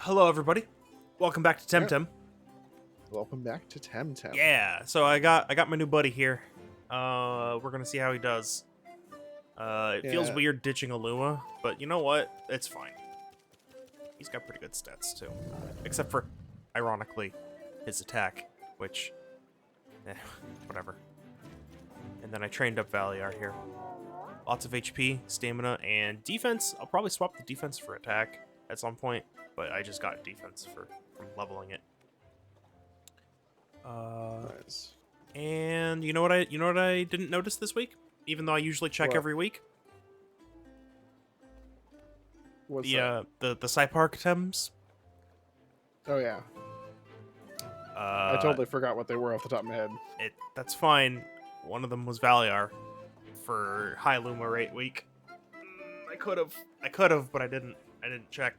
Hello, everybody. Welcome back to Temtem. Welcome back to Temtem. Yeah, so I got my new buddy here. We're gonna see how he does. It feels Yeah. weird ditching a luma, but you know what? It's fine. He's got pretty good stats too, except for, ironically, his attack, which, whatever. And then I trained up Valiar here. Lots of HP, stamina, and defense. I'll probably swap the defense for attack at some point, but I just got defense from leveling it. Nice. And you know what I didn't notice this week, even though I usually check What? every week. What's The that? the Cypark Oh yeah. I totally forgot what they were off the top of my head. That's fine. One of them was Valiar for high Luma rate week. I could have, but I didn't check.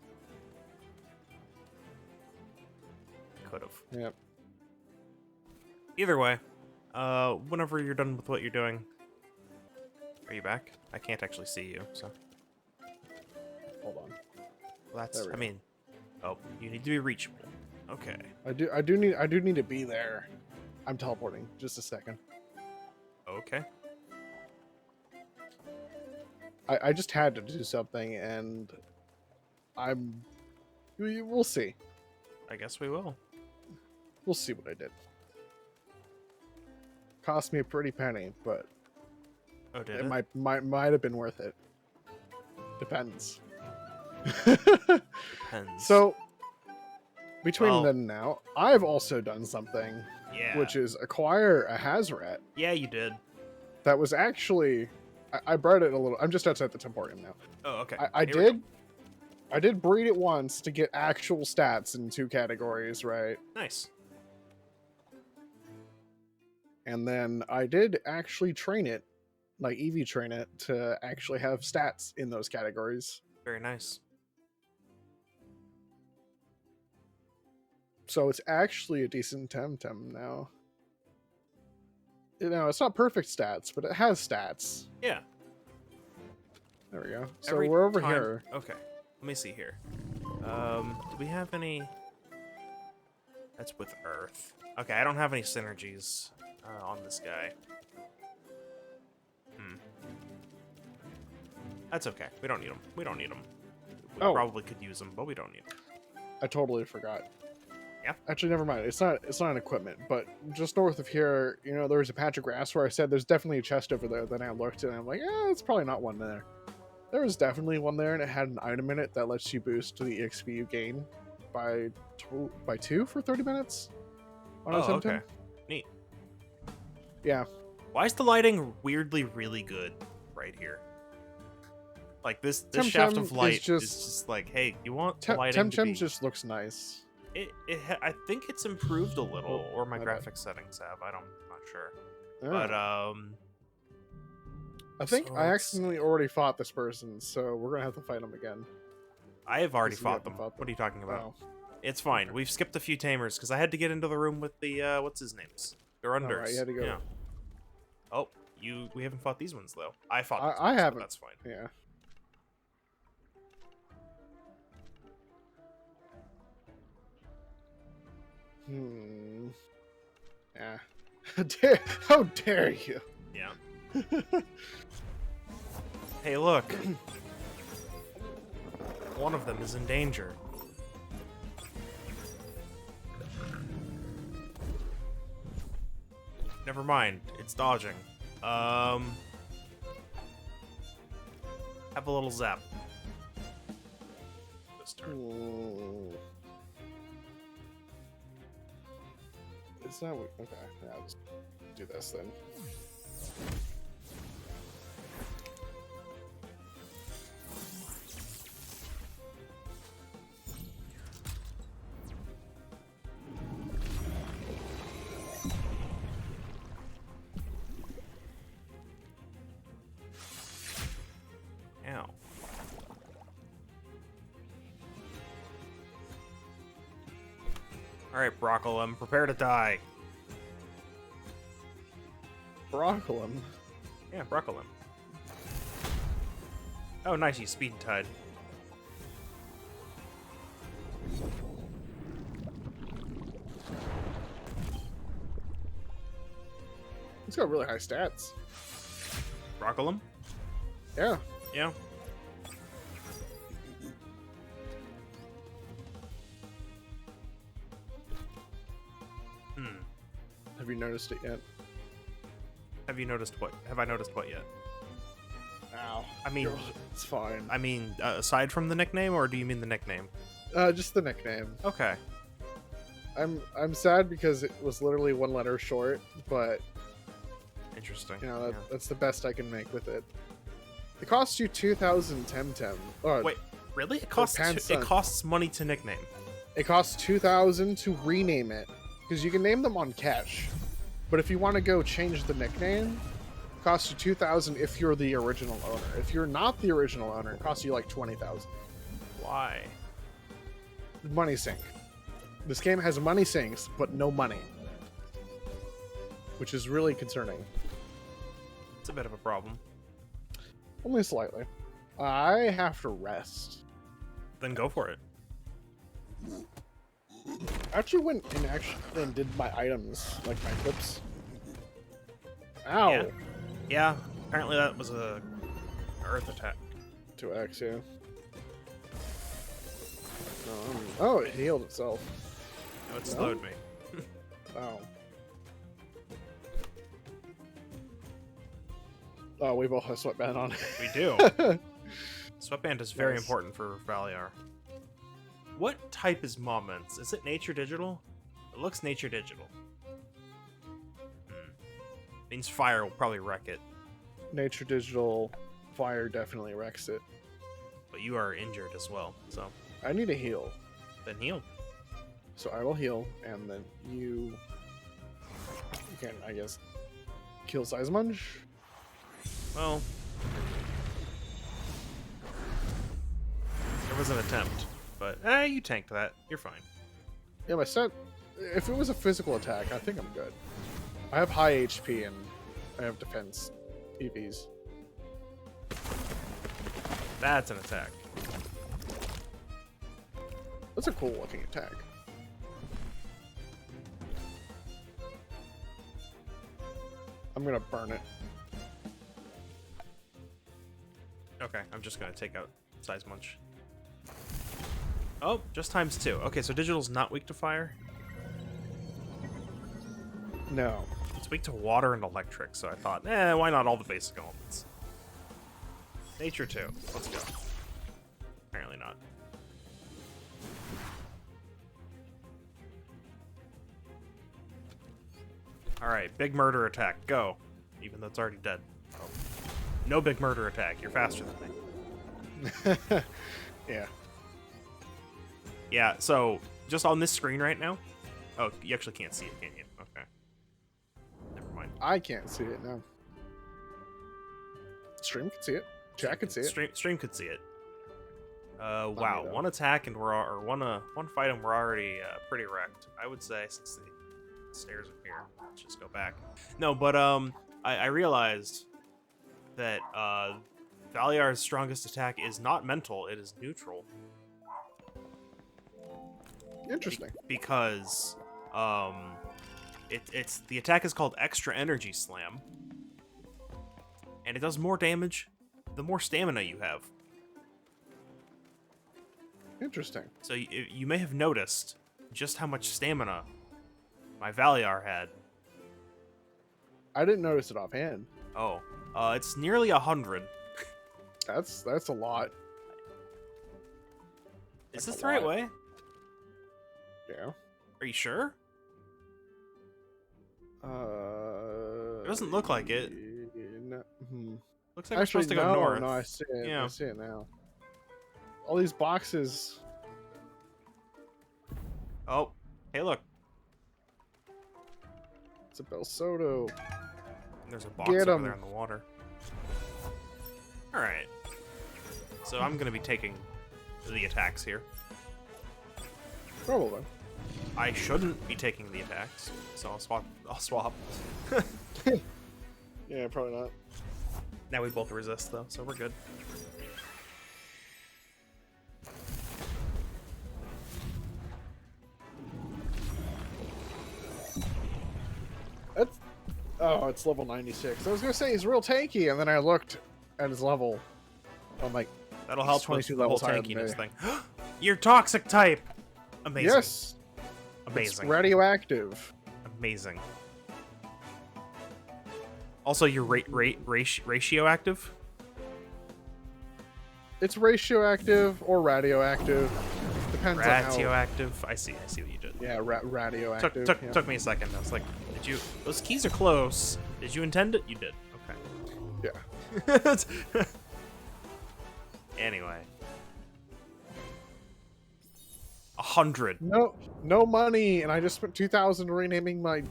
Could have. Yep. Either way, whenever you're done with what you're doing, are you back? I can't actually see you, so. Hold on. Well, that's. There we I go. mean, oh, you need to be reachable. Okay. I do need to be there. I'm teleporting. Just a second. Okay. I just had to do something, and we'll see. I guess we will. We'll see what I did. Cost me a pretty penny, but Oh, did it it? might have been worth it. Depends. Depends. So between Well- then and now, I've also done something, yeah. which is acquire a Hazrat. Yeah, you did. That was actually, I bred it a little. I'm just outside the Temporium now. Oh, okay. I Here we go. I did breed it once to get actual stats in 2 categories, right? Nice. And then I did actually train it, like EV train it, to actually have stats in those categories. Very nice. So it's actually a decent Temtem now. You know, it's not perfect stats, but it has stats. Yeah. There we go. So Every we're over time- here. Okay. Let me see here. Do we have any? That's with Earth. Okay, I don't have any synergies on this guy. That's okay. We don't need them. We don't need them. We Oh. probably could use them, but we don't need them. I totally forgot. Yeah. Actually, never mind. It's not an equipment, but just north of here, you know, there was a patch of grass where I said there's definitely a chest over there. Then I looked and I'm like, it's probably not one there. There was definitely one there, and it had an item in it that lets you boost the EXP you gain by 2 for 30 minutes. On a Oh, Temtem. okay. Neat. Yeah. Why is the lighting weirdly really good right here? Like this shaft Temtem of is light is just- just like, hey, you want the lighting to Temtem be... just looks nice. I think it's improved a little, or my my bad. graphics settings have. I'm not sure. Yeah. But I think so I it's- accidentally already fought this person, so we're gonna have to fight him again. I have already Guess we fought haven't them. fought What are you talking about? Oh. It's fine. We've skipped a few tamers because I had to get into the room with the what's his names? Durunders. Alright, you had to go. Yeah. Oh, we haven't fought these ones though. I fought. These I ones, but haven't. That's fine. Yeah. Yeah. How dare you? Yeah. Hey, look. One of them is in danger. Never mind. It's dodging. Have a little zap. This turn. Ooh. It's not. Okay. Yeah, I'll just do this then. Ow. Alright, Broccolum, prepare to die. Broccolum. Yeah, Broccolum. Oh, nice, he's speed and tide. He's got really high stats. Rockalum? Yeah. Yeah. Have you noticed it yet? Have you noticed what? Have I noticed what yet? Ow. I mean, it's fine. I mean, aside from the nickname, or do you mean the nickname? Just the nickname. Okay. I'm sad because it was literally one letter short, but Interesting. you know Yeah. that's the best I can make with it. It costs you 2,000 Temtem. Oh, Wait, really? It costs it costs money to nickname. it costs 2,000 to rename it because you can name them on cache, but if you want to go change the nickname, it costs you 2,000 if you're the original owner. If you're not the original owner, it costs you like 20,000. Why? Money sink. This game has money sinks, but no money, which is really concerning. It's a bit of a problem. Only slightly. I have to rest. Then go for it. I actually went and did my items, like my clips. Ow! Yeah. Yeah. Apparently that was a earth attack. 2x, yeah. Oh, it healed itself. No, it slowed me. Oh. Oh, we both have sweatband on. We do. Sweatband is very Yes. important for Valiar. What type is Moments? Is it Nature Digital? It looks Nature Digital. Means fire will probably wreck it, Nature Digital Fire definitely wrecks it. but you are injured as well, so I need a heal. then heal. So I will heal, and then you can, I guess, kill Sizemunch. Well, there was an attempt, but you tanked that. You're fine. Yeah, my set, if it was a physical attack, I think I'm good. I have high HP and I have defense EVs. That's an attack. That's a cool looking attack. I'm gonna burn it. Okay, I'm just gonna take out Sizemunch. Oh, just ×2. Okay, so Digital's not weak to fire. No. It's weak to water and electric, so I thought, why not all the basic elements? Nature 2. Let's go. Apparently not. Alright, big murder attack. Go. Even though it's already dead. Oh. No big murder attack. You're faster than me. Yeah. Yeah, so just on this screen right now. Oh, you actually can't see it, can you? Okay. Never mind. I can't see it now. Stream can see it. Chat can see it. Stream could see it. Wow, though. one attack and one fight and we're already pretty wrecked. I would say since the stairs are here, let's just go back. No, but I realized that Valiar's strongest attack is not mental; it is neutral. Interesting. Because it's the attack is called Extra Energy Slam, and it does more damage the more stamina you have. Interesting. So you may have noticed just how much stamina my Valiar had. I didn't notice it offhand. Oh, it's nearly 100. That's a lot. Is That's this a the right lot. way? Yeah. Are you sure? It It doesn't look like it. No, Looks like we're Actually, supposed to go no, north. no, I see it. Yeah. I see it now. All these boxes. Oh, hey, look. It's a Bel Soto. There's a box Get over 'em. there in the water. All right. So I'm gonna be taking the attacks here. Probably. I shouldn't be taking the attacks, so I'll swap. Yeah, probably not. Now we both resist though, so we're good. Oh, it's level 96. I was gonna say he's real tanky, and then I looked at his level. I'm like, That'll he's help with 22 the whole levels higher than tankiness me. thing. You're toxic type! Amazing. Yes, it's Amazing. radioactive. Amazing. Also, you're ratio active? It's ratioactive or radioactive. Depends on how. Radioactive? I see what you did. Yeah, radioactive. yeah. Took me a second. I was like, did you... Those keys are close. Did you intend it? You did. Okay. Yeah. Anyway. 100. No money, and I just spent 2,000 renaming my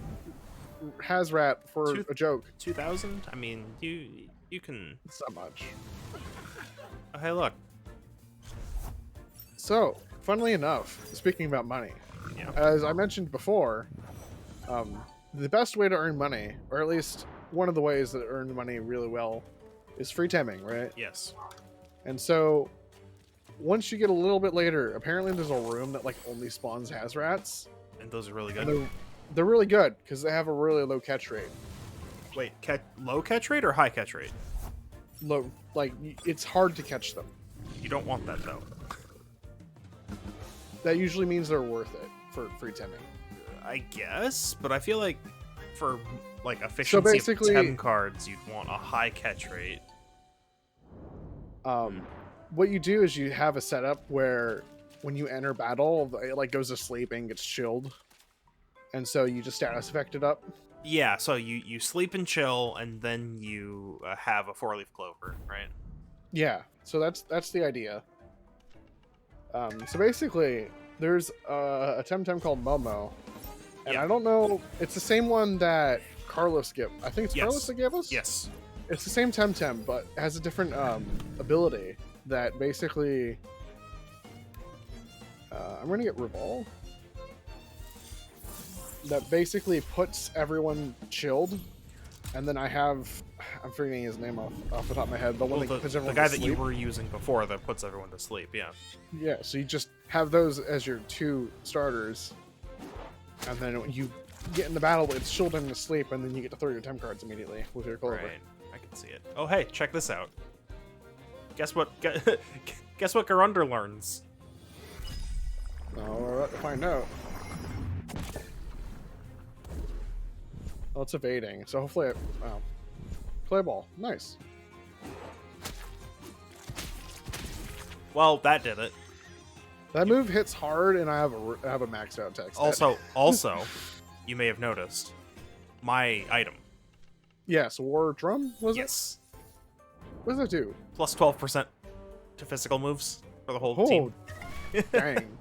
Hazrat for a joke. 2,000? I mean, you can... It's not much. Oh, hey, look. So, funnily enough, speaking about money, Yeah. as I mentioned before, the best way to earn money, or at least one of the ways that earn money really well, is free taming, right? Yes. And so, once you get a little bit later, apparently there's a room that like only spawns Hazrats. And those are really good. And they're really good because they have a really low catch rate. Wait, low catch rate or high catch rate? Low, like it's hard to catch them. You don't want that, though. That usually means they're worth it for free taming. I guess, but I feel like for like efficiency basically- of 10 cards, you'd want a high catch rate. What you do is you have a setup where when you enter battle, it like goes to sleep and gets chilled, and so you just status effect it up. Yeah, so you sleep and chill, and then you have a 4-leaf clover, right? Yeah, so that's the idea. So basically, there's a Temtem called Momo, and Yeah. I don't know. It's the same one that Carlos gave. I think it's Yes. Carlos that gave us. Yes. It's the same Temtem, but it has a different ability that basically. I'm gonna get Revolve. That basically puts everyone chilled, and then I'm forgetting his name off the top of my head, but when Well, puts the everyone guy to that you sleep, were using before that puts everyone to sleep, yeah. yeah, so you just have those as your two starters, and then when you get in the battle, it's chilled them to sleep, and then you get to throw your temp cards immediately with your clover. Right, I can see it. Oh, hey, check this out. Guess what? Guess what Garunder learns? We're about to find out. Oh, it's evading, so hopefully play ball. Nice. Well, that did it. That move hits hard, and I have a maxed out text. Also, you may have noticed my item. Yes, War Drum, was it? Yes. What does that do? Plus 12% to physical moves for the whole Oh, team. dang.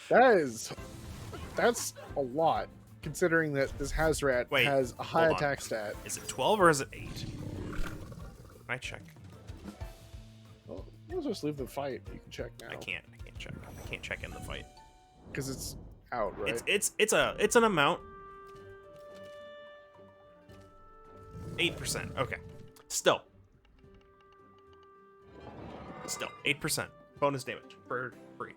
That's a lot, considering that this Hazrat Wait, has a high hold on. attack stat. Is it 12 or is it 8? Can I check? Oh, let's just leave the fight. You can check now. I can't check. I can't check in the fight. Because it's out, right? It's an amount. 8%. Okay. Still 8% bonus damage for free.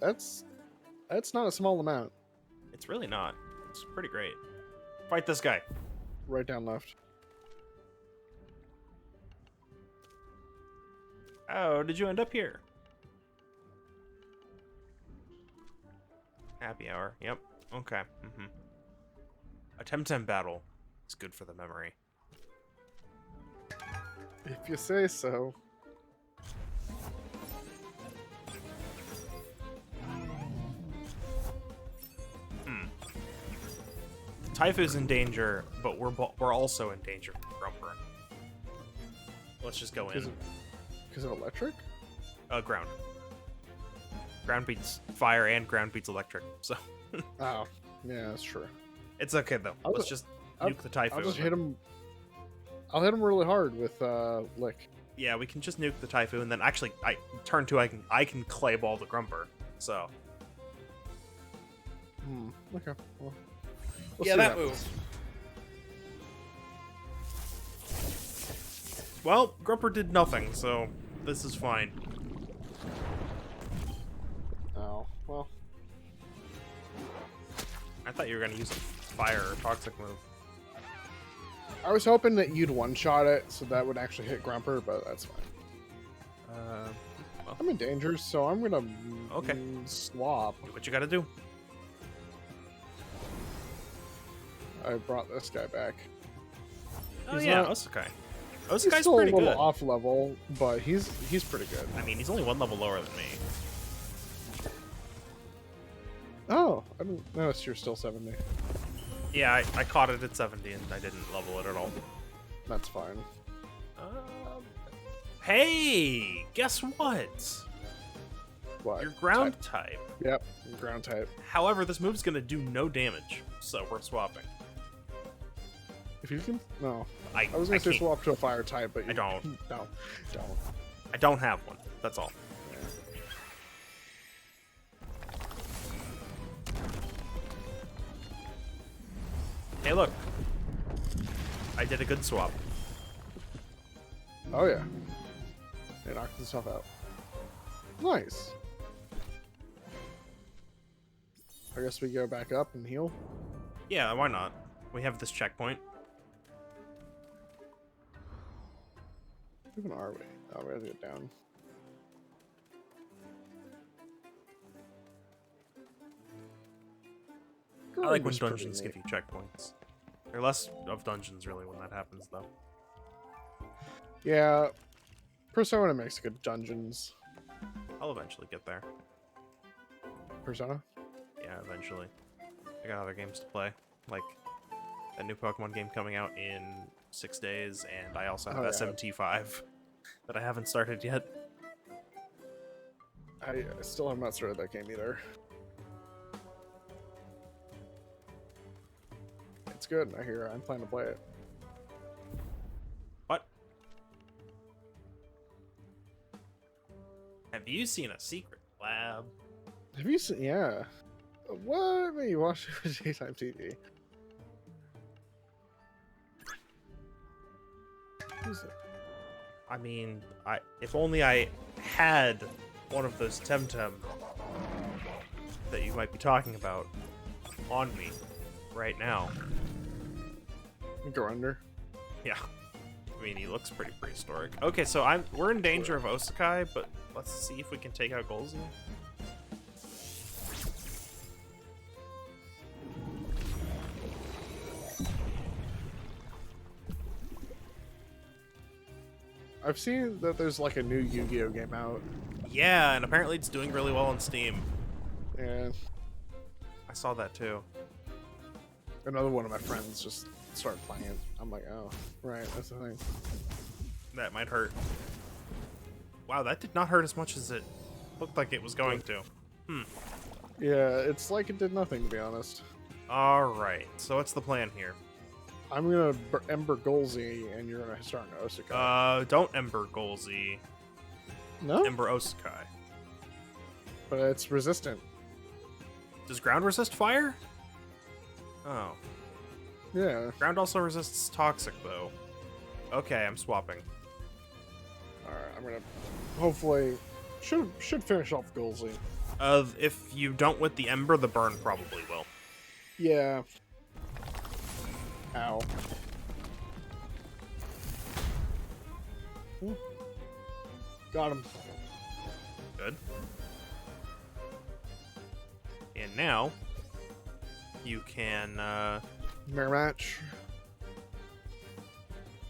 That's not a small amount. It's really not. It's pretty great. Fight this guy. Right down left. Oh, did you end up here? Happy hour. Yep. Okay. A Temtem battle is good for the memory. If you say so. Typho's in danger, but we're also in danger from Grumper. Let's just go in. Because of electric? Ground. Ground beats fire and ground beats electric, so Oh, yeah, that's true. it's okay though. Let's just nuke the Typho. I'll just hit him. I'll hit him really hard with Lick. Yeah, we can just nuke the Typho, and then actually, turn 2, I can clay ball the Grumper. So Okay. Well, we'll yeah, see that what move. Well, Grumper did nothing, so this is fine. Oh, well. I thought you were gonna use fire or toxic move. I was hoping that you'd one-shot it, so that would actually hit Grumper, but that's fine. Well, I'm in danger, so I'm gonna Okay. swap. do what you gotta do. I brought this guy back. Oh He's yeah, not- Osakai. He's Osakai's still a pretty little good. off level, but he's pretty good. I mean, he's only 1 level lower than me. Oh, I didn't notice you're still 70. Yeah, I caught it at 70 and I didn't level it at all. That's fine. Hey, guess what? What? You're ground type. Yep, ground type. However, this move's gonna do no damage, so we're swapping. If you can, no. I I was gonna say can't- swap to a fire type, but you, I don't. No, don't. I don't have one. That's all. Yeah. Hey, look. I did a good swap. Oh yeah. It knocked itself out. Nice. I guess we go back up and heal. Yeah, why not? We have this checkpoint. Even are we? Oh, we have to get down. I like when was pretty dungeons neat. give you checkpoints. There are less of dungeons, really, when that happens, though. Yeah, Persona makes good dungeons. I'll eventually get there. Persona? Yeah, eventually. I got other games to play, like a new Pokemon game coming out in 6 days, and I also have Oh, yeah. SMT5 that I haven't started yet. I still have not started that game either. It's good, I hear. I'm planning to play it. What? Have you seen a secret lab? Have you seen? Yeah. What? Man, you watch daytime TV? Who's it? I mean, if only I had one of those Temtem that you might be talking about on me right now. Go under. Yeah. I mean, he looks pretty prehistoric. Okay, so we're in danger of Osakai, but let's see if we can take out Golzy. I've seen that there's like a new Yu-Gi-Oh game out. Yeah, and apparently it's doing really well on Steam. And I saw that too. another one of my friends just started playing it. I'm like, oh, right, that's the thing. That might hurt. Wow, that did not hurt as much as it looked like it was going to. Yeah, it's like it did nothing, to be honest. Alright, so what's the plan here? I'm gonna Ember Golzy, and you're gonna start an Osakai. Don't Ember Golzy. No? Ember Osakai. But it's resistant. Does ground resist fire? Oh. Yeah. Ground also resists toxic, though. Okay, I'm swapping. Alright, I'm gonna hopefully should finish off Golzy. If you don't with the Ember, the burn probably will. Yeah. Ow. Ooh. Got him. Good. And now, you can, Mirror match.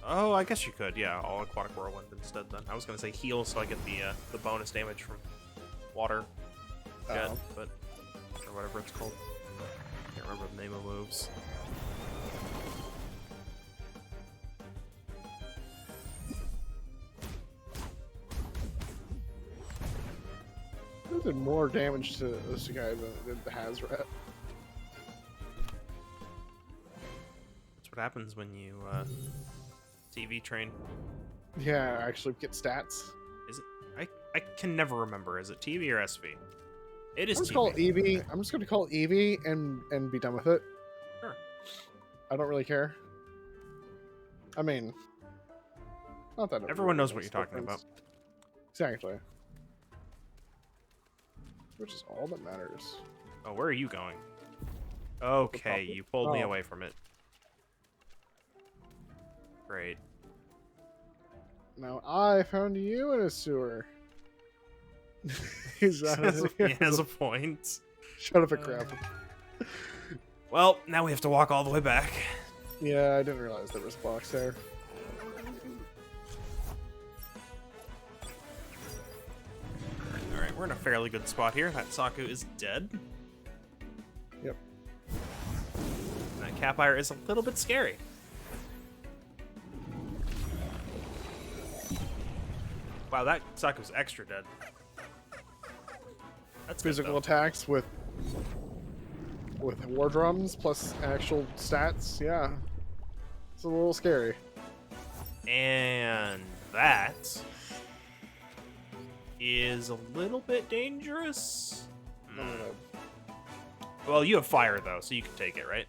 oh, I guess you could, yeah. All Aquatic Whirlwind instead, then. I was gonna say heal, so I get the bonus damage from water. Jet, Oh. but, or whatever it's called. Can't remember the name of moves. It did more damage to this guy than the Hazrat. That's what happens when you, TV train. Yeah, actually get stats. Is it? I can never remember. Is it TV or SV? It is I'm just TV. call it Eevee. I'm just gonna call it Eevee and be done with it. Sure. I don't really care. I mean, not that it Everyone really knows what makes you're talking difference. Exactly. Which is all that matters. Oh, where are you going? Okay, you pulled me Oh. away from it. Great. Now I found you in a sewer. He's He has a point. Shut up and grab him. Well, now we have to walk all the way back. Yeah, I didn't realize there was a box there. Alright, we're in a fairly good spot here. That Saku is dead. Yep. That Capire is a little bit scary. Wow, that Saku's extra dead. That's good, Physical though. attacks with war drums plus actual stats. Yeah, it's a little scary. And that is a little bit dangerous. Well, you have fire, though, so you can take it, right?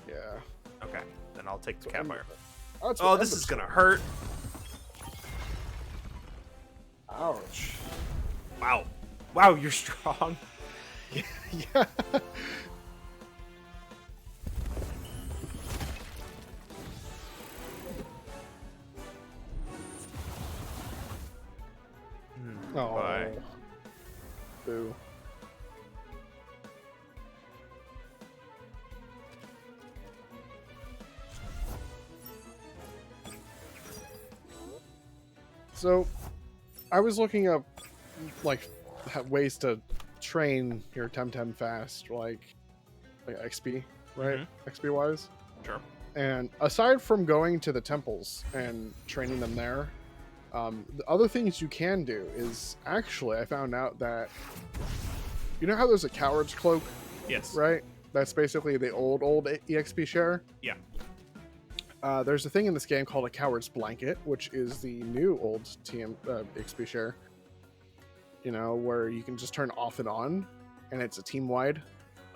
Yeah. Okay, then I'll take the Capire. Oh, This is gonna hurt. Ouch. Wow. Wow, you're strong. Yeah. Oh. Bye. Boo. So, I was looking up, like, ways to train your Temtem fast, like XP, right? XP wise. Sure. And aside from going to the temples and training them there, the other things you can do is actually, I found out that, you know how there's a Coward's Cloak, Yes. right? That's basically the old EXP share. Yeah. There's a thing in this game called a Coward's Blanket, which is the new old XP share. You know, where you can just turn off and on, and it's a team-wide.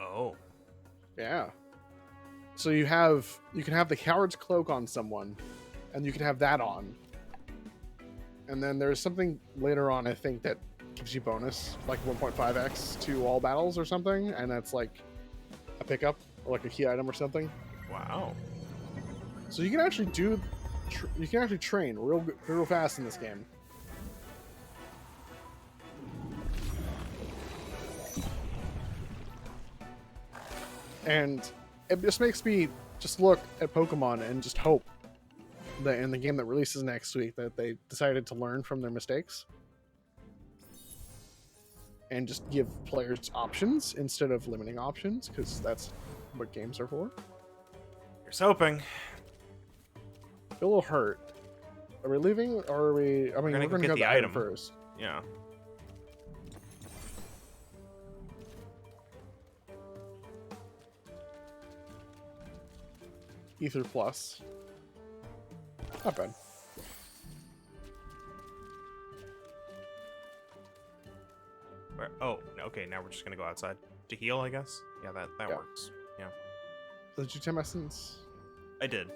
Oh. Yeah. So you can have the Coward's Cloak on someone, and you can have that on. And then there's something later on, I think, that gives you bonus, like 1.5x to all battles or something, and that's like a pickup, or like a key item or something. Wow. So you can actually train real fast in this game. And it just makes me just look at Pokemon and just hope that in the game that releases next week that they decided to learn from their mistakes and just give players options instead of limiting options, because that's what games are for. Here's hoping. I feel a little hurt. Are we leaving, or are we... I mean, we're going to go the the item item first. Yeah. Ether Plus. Not bad. Where? Oh, okay. Now we're just gonna go outside to heal, I guess. Yeah, that Yeah. works. Yeah, Did you tell Essence? I did.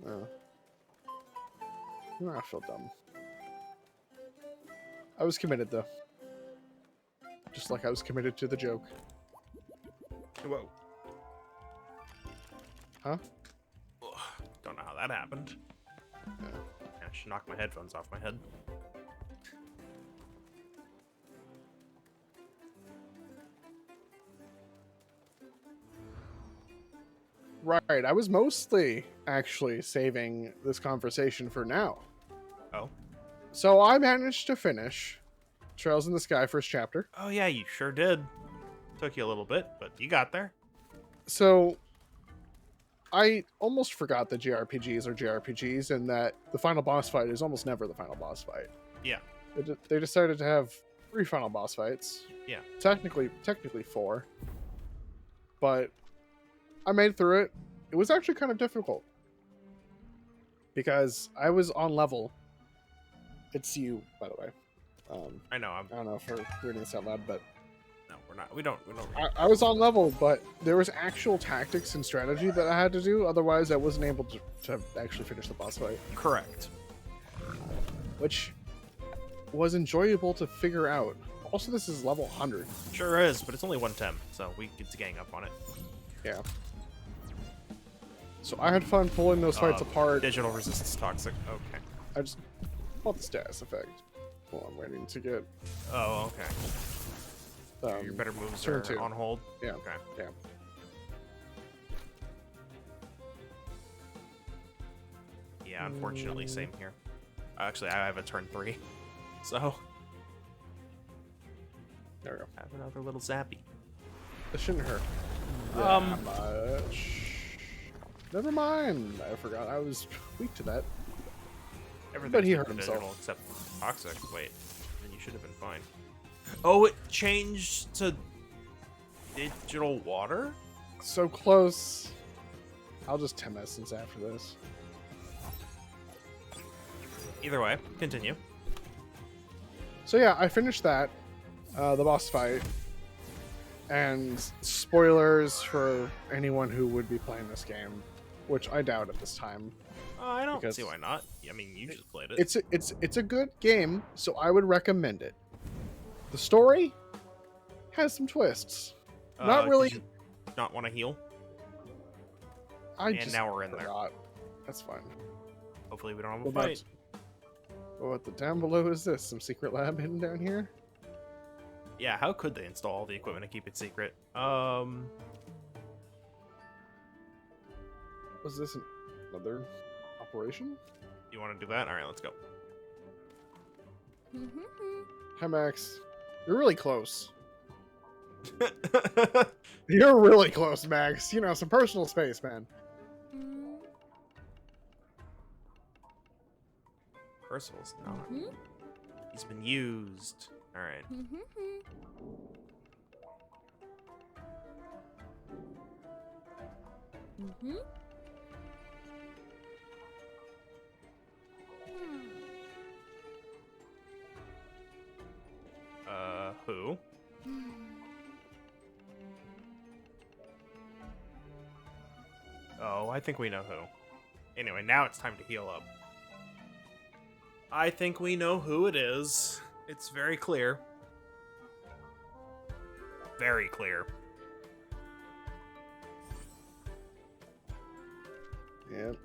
Oh. I feel dumb. I was committed, though. Just like I was committed to the joke. Whoa. Huh? Ugh, don't know how that happened. Yeah. I should knock my headphones off my head. Right, I was mostly actually saving this conversation for now. Oh. So I managed to finish Trails in the Sky first chapter. Oh yeah, you sure did. Took you a little bit, but you got there. So I almost forgot that JRPGs are JRPGs and that the final boss fight is almost never the final boss fight. Yeah. They decided to have 3 final boss fights. Yeah. Technically 4. But I made through it. It was actually kind of difficult. Because I was on level. It's you, by the way. I know. I don't know if we're reading this out loud, but No, we're not. We don't. I was on level, but there was actual tactics and strategy that I had to do. Otherwise, I wasn't able to actually finish the boss fight. Correct. Which was enjoyable to figure out Also, this is level 100. Sure is, but it's only 110, so we get to gang up on it. Yeah. So I had fun pulling those fights apart. Digital resistance toxic. Okay. I just want the status effect while I'm waiting to get. Oh, okay. Your better moves turn are 2. on hold? Yeah. Okay. Yeah. Yeah, unfortunately, same here. Actually, I have a turn 3. So, There we go. have another little zappy. This shouldn't hurt that much. Never mind. I forgot I was weak to that. But he hurt himself. Digital except toxic. Wait, then you should have been fine. Oh, it changed to digital water? So close. I'll just Tem Essence after this. Either way, continue. So yeah, I finished that, the boss fight, and spoilers for anyone who would be playing this game, which I doubt at this time. I don't because see why not. I mean, you just played it. It's a good game, so I would recommend it. The story has some twists. Not really. Did you not want to heal? And now we're in there. forgot. That's fine. Hopefully we don't have a What fight. What the down below is this? Some secret lab hidden down here? Yeah, how could they install all the equipment and keep it secret? Was this another operation? You want to do that? All right, let's go. Hi, Max. You're really close. You're really close, Max. You know, some personal space, man. Percival's not. He's been used. All right. Who? Oh, I think we know who. Anyway, now it's time to heal up. I think we know who it is. It's very clear. Very clear. Yep.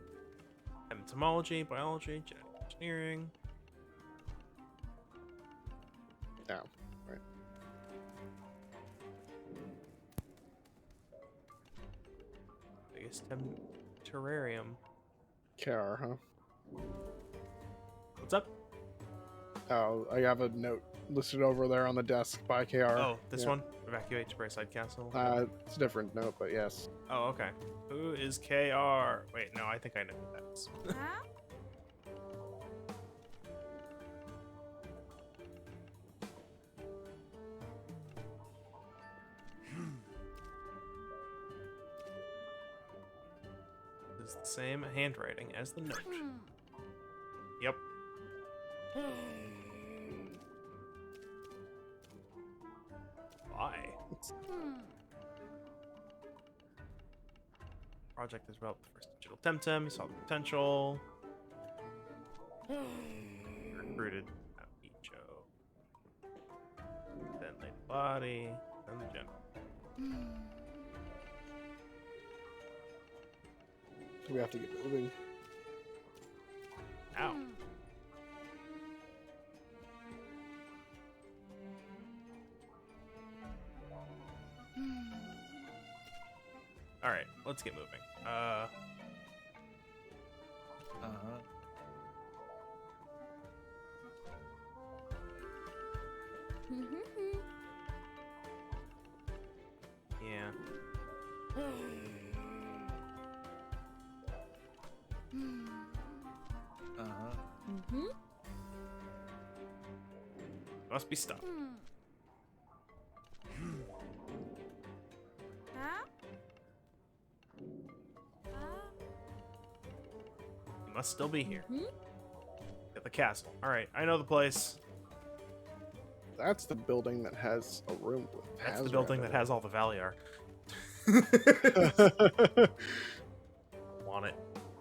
Entomology, biology, genetic engineering. Oh, right. Biggest terrarium. KR, huh? What's up? Oh, I have a note listed over there on the desk by KR. Oh, this Yeah. one? Evacuate to Brayside Castle. It's a different note, but yes. Oh, okay. Who is KR? Wait, no, I think I know who that is. It's the same handwriting as the note. Yep. Why? Project has developed the first digital Temtem. You saw the potential. Recruited Echo. Then laid the body. Then the general. Do we have to get moving? Ow. Alright, let's get moving. Yeah. Must be stuck. You must still be here. At the castle. Alright, I know the place. That's the building that has a room with That's Hazard the building in that it. has all the Valiar. Want it.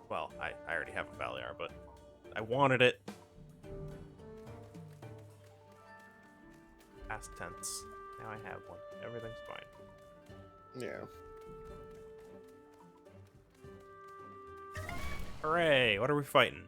Well, I already have a Valiar, but I wanted it. Past tense. Now I have one. Everything's fine. Yeah. Hooray! What are we fighting?